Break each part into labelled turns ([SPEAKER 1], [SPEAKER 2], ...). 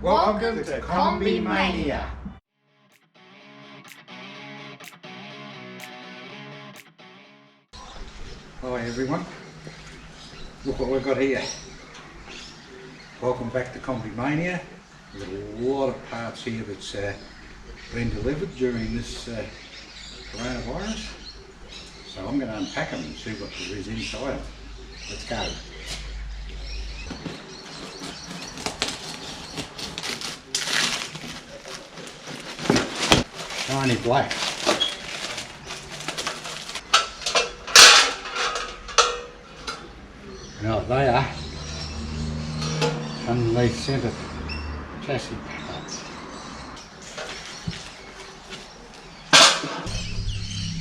[SPEAKER 1] Welcome to Kombi Mania.
[SPEAKER 2] Hi everyone, look what we've got here. Welcome back to Kombi Mania. We've got a lot of parts here that's been delivered during this coronavirus. So I'm going to unpack them and see what there is inside them. Let's go. Shiny black. Now they are underneath centre chassis parts.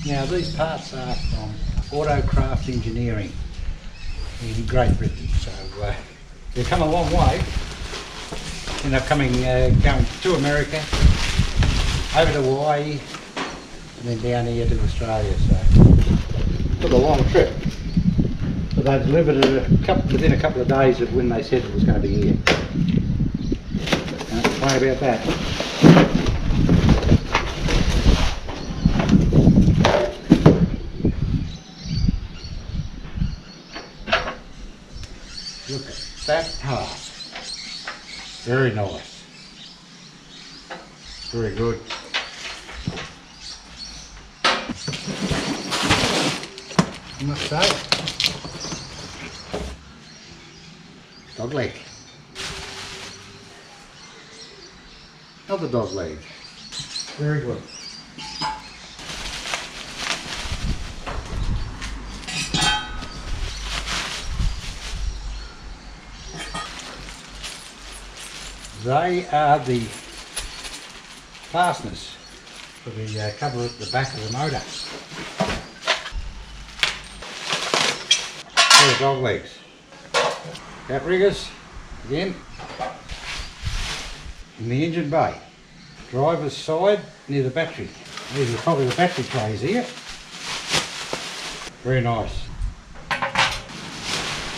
[SPEAKER 2] Now these parts are from Autocraft Engineering in Great Britain, so they've come a long way. End up going to America, over to Hawaii, and then down here to Australia. So it was a long trip. But they delivered it within a couple of days of when they said it was going to be here. Can't complain about that. Look at that part. Very nice. Very good. I must say. Dog leg. Another dog leg. Very good. They are the fasteners for the cover at the back of the motor. They're dog legs. Outriggers, again, in the engine bay. Driver's side near the battery. These are probably the battery trays here. Very nice.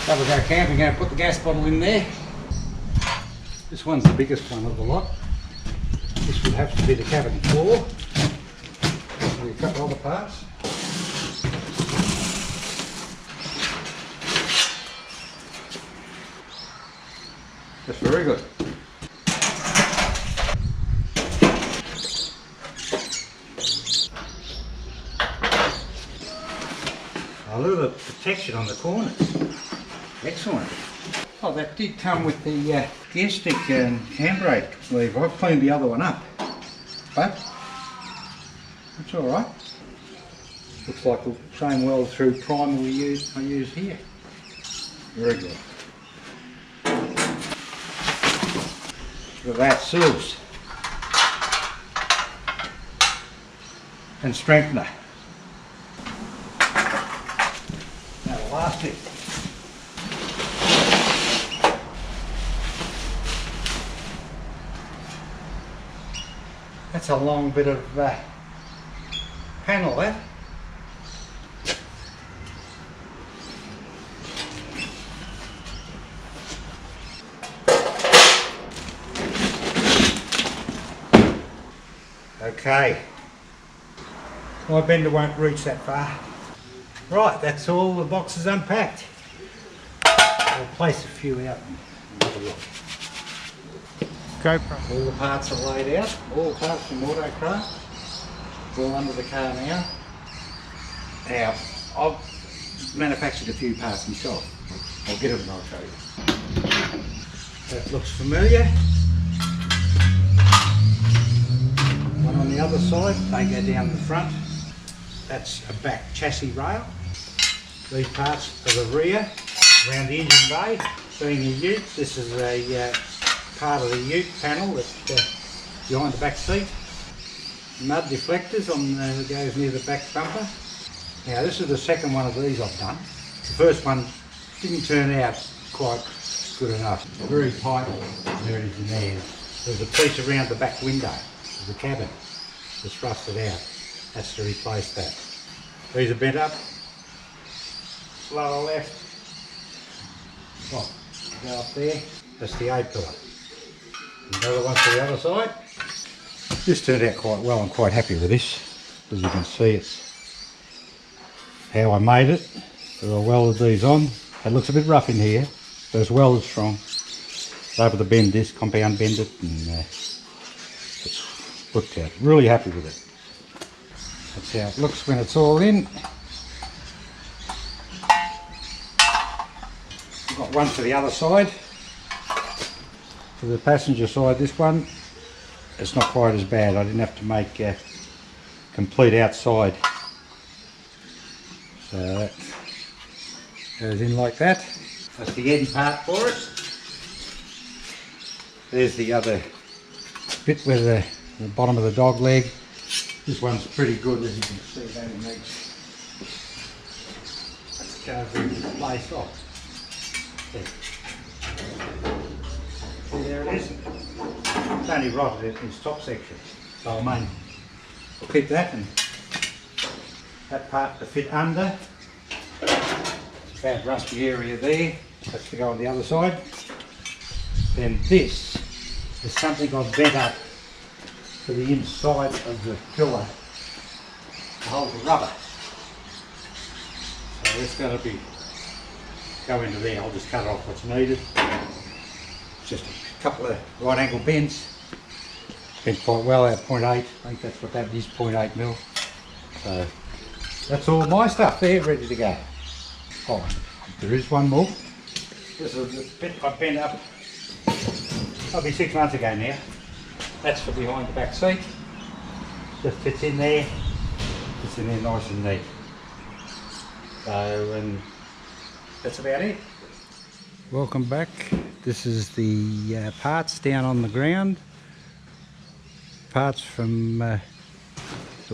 [SPEAKER 2] So we'll go camping and put the gas bottle in there. This one's the biggest one of the lot. This would have to be the cabin floor. There's a couple other parts. That's very good. I love the protection on the corners. Excellent. Oh, that did come with the gear stick and handbrake sleeve. I've cleaned the other one up, but it's all right. Looks like the same weld through primer I use here. Very good. Look at that, SUBS and strengthener. Now the last bit. That's a long bit of panel there. Okay, my bender won't reach that far. Right, that's all the boxes unpacked. I'll place a few out and have a look.
[SPEAKER 1] GoPro.
[SPEAKER 2] All the parts are laid out, all the parts from Autocraft, all under the car now. Now, I've manufactured a few parts myself. I'll get them and I'll show you. That looks familiar. One on the other side, they go down the front. That's a back chassis rail. These parts are the rear, around the engine bay. Being a ute, this is a part of the ute panel that's behind the back seat. Mud deflectors that goes near the back bumper. Now this is the second one of these I've done. The first one didn't turn out quite good enough. Very tight, there it is in there. There's a piece around the back window of the cabin that's rusted out. That's to replace that. These are bent up. Lower left. Oh, go up there. That's the A pillar. Another one for the other side. This turned out quite well. I'm quite happy with this. As you can see, it's how I made it. So I welded these on. It looks a bit rough in here, but it's welded strong. I'm able to bend this, compound bend it, and it's worked out. Really happy with it. That's how it looks when it's all in. I've got one for the other side. For the passenger side, this one, it's not quite as bad. I didn't have to make a complete outside. So that goes in like that. That's the end part for it. There's the other bit where the bottom of the dog leg. This one's pretty good, as you can see. That it makes. Let's go through this place off. See, there it is. It's only rotted in its top section. So I'll keep that, and that part to fit under. It's a bad rusty area there. That's to go on the other side. Then this is something I've bent up to the inside of the pillar to hold the rubber. So it's going to go into there. I'll just cut off what's needed. Just a couple of right angle bends. Bent quite well at 0.8. I think that's what that is, 0.8 mil. So that's all my stuff there, ready to go. Oh, there is one more. This is the bit I bent up probably 6 months ago now. That's for behind the back seat. Just fits in there. Fits in there nice and neat. So, and that's about it. Welcome back. This is the parts down on the ground. Parts from that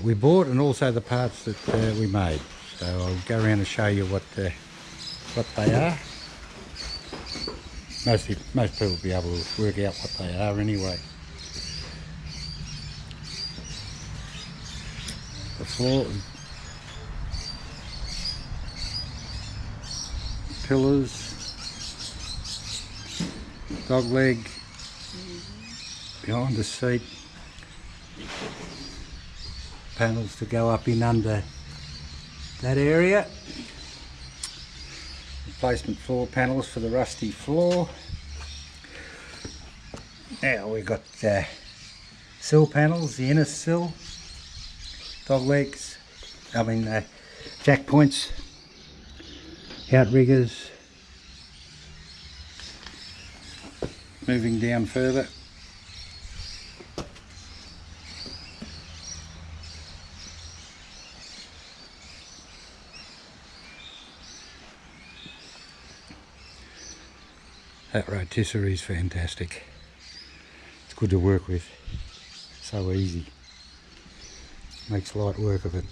[SPEAKER 2] we bought, and also the parts that we made. So I'll go around and show you what they are. Most people will be able to work out what they are anyway. The floor, pillars, dog leg behind the seat, panels to go up in under that area, replacement floor panels for the rusty floor. Now we've got sill panels, the inner sill, dog legs, jack points, outriggers. Moving down further, that rotisserie is fantastic. It's good to work with, so easy, makes light work of it.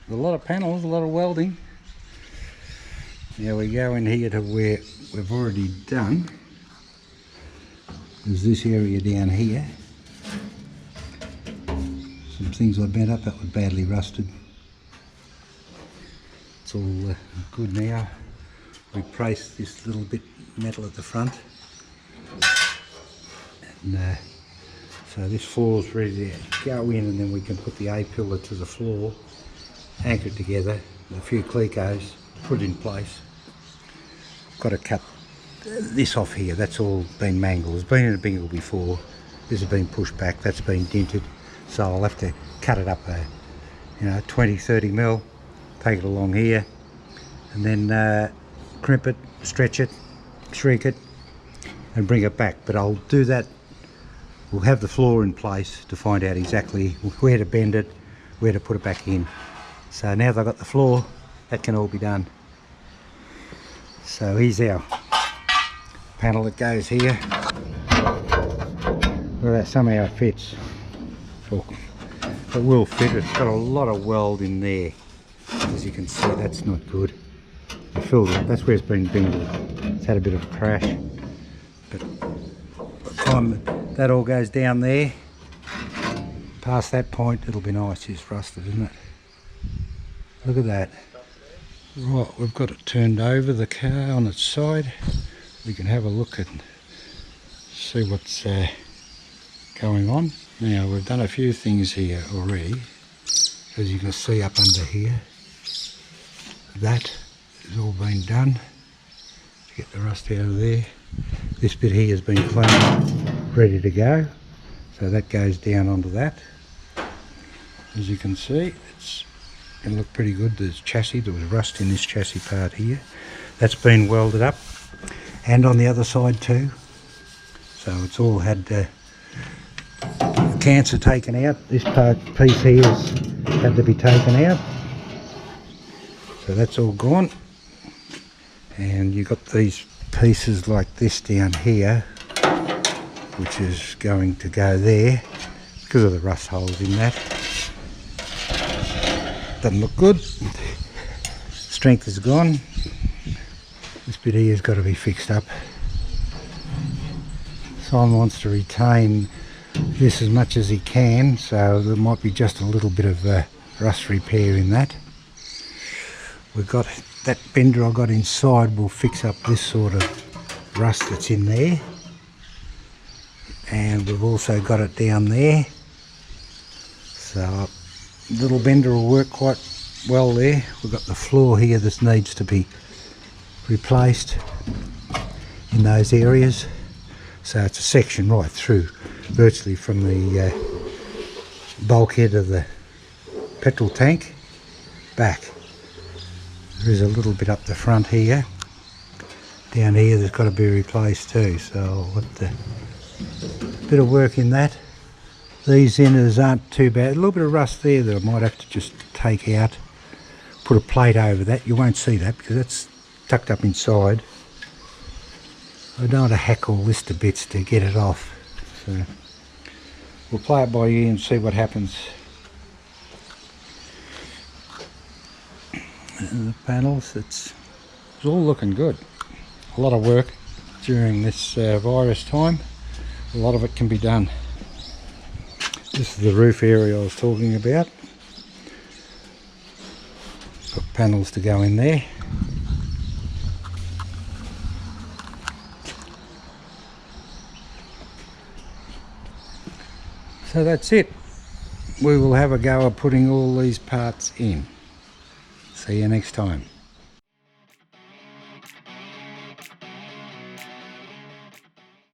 [SPEAKER 2] A lot of panels, a lot of welding. Now we go in here to where we've already done. There's this area down here. Some things I bent up that were badly rusted. It's all good now. Replace this little bit metal at the front. And so this floor's ready to go in, and then we can put the A-pillar to the floor, anchor it together with a few clecos, put it in place. Got to cut this off here, that's all been mangled. It's been in a bingle before, this has been pushed back, that's been dented, so I'll have to cut it up 20-30 mil, take it along here, and then crimp it, stretch it, shrink it, and bring it back. But I'll do that, we'll have the floor in place to find out exactly where to bend it, where to put it back in. So now that I've got the floor, that can all be done. So here's our panel that goes here. Look at that, somehow it fits. It will fit, it's got a lot of weld in there. As you can see, that's not good. filled up. That's where it's been bended. It's had a bit of a crash. But by the time that all goes down there, past that point, it'll be nice. It's rusted, isn't it? Look at that. Right, we've got it turned over, the car on its side. We can have a look and see what's going on. Now, we've done a few things here already. As you can see up under here, that has all been done to get the rust out of there. This bit here has been cleaned, ready to go. So that goes down onto that. As you can see, it's going to look pretty good. There's chassis, there was rust in this chassis part here. That's been welded up, and on the other side too. So it's all had the cancer taken out. This piece here has had to be taken out. So that's all gone. And you've got these pieces like this down here, which is going to go there because of the rust holes in that. Doesn't look good. Strength is gone. This bit here has got to be fixed up. Simon wants to retain this as much as he can, so there might be just a little bit of rust repair in that. We've got that bender I got inside will fix up this sort of rust that's in there, and we've also got it down there, so little bender will work quite well there. We've got the floor here that needs to be replaced in those areas, so it's a section right through, virtually from the bulkhead of the petrol tank back. There is a little bit up the front here. Down here there's got to be replaced too, so what the bit of work in that. These inners aren't too bad. A little bit of rust there that I might have to just take out. Put a plate over that. You won't see that because that's tucked up inside. I don't want to hack all this to bits to get it off. So we'll play it by ear and see what happens. And the panels, it's all looking good. A lot of work during this virus time. A lot of it can be done. This is the roof area I was talking about. Got panels to go in there. So that's it. We will have a go at putting all these parts in. See you next time.